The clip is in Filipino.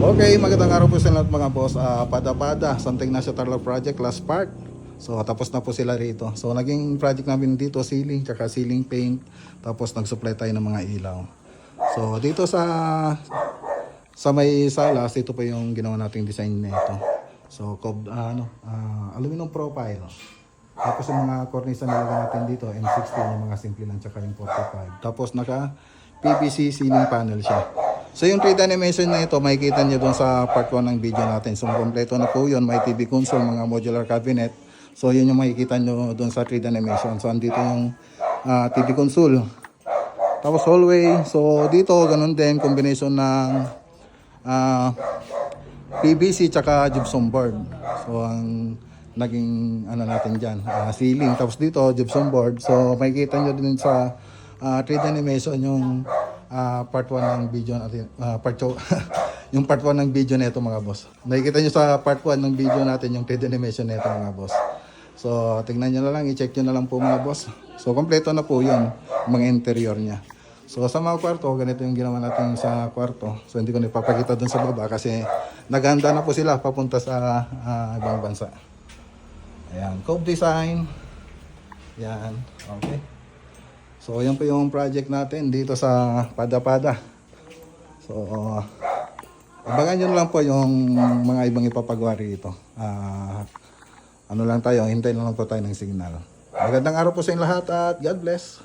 Okay, magandang araw po sa lahat mga boss. Pada-pada, something na sa Tarlac project, last part. So, tapos na po sila rito. So, naging project namin dito, ceiling, tsaka ceiling paint. Tapos, nag-supply tayo ng mga ilaw. So, dito sa may salas, ito po yung ginawa nating design nito. So, aluminum profile. Tapos, yung mga cornice na nilagay natin dito, M16, yung mga simple lang, tsaka yung 45. Tapos, naka PVC ceiling panel siya. So yung 3D animation na ito, makikita nyo doon sa part 1 ng video natin. So kompleto na po yun, may TV console, mga modular cabinet. So yun yung makikita nyo doon sa 3D animation. So andito yung TV console. Tapos hallway. So dito, ganun din, combination ng PVC tsaka gypsum board. So ang naging ano natin dyan, ceiling. Tapos dito, gypsum board. So makikita nyo din sa 3D animation yung part 1 ng video natin, yung part 1 ng video nito mga boss. Nakikita nyo sa part 1 ng video natin yung 3D animation nito mga boss. So tingnan nyo na lang, i-check nyo na lang po mga boss. So kompleto na po yun, mga interior nya. So sa mga kwarto, ganito yung ginawa natin sa kwarto. So hindi ko na ipapakita dun sa baba kasi naghanda na po sila papunta sa ibang bansa. Ayan, Cove Design. Yan, okay. So, yan po yung project natin dito sa Pada-Pada. So, abangan nyo lang po yung mga ibang ipapagawa rito. Ano lang tayo, hintayin lang po tayo ng signal. Magandang araw po sa inyo lahat at God bless.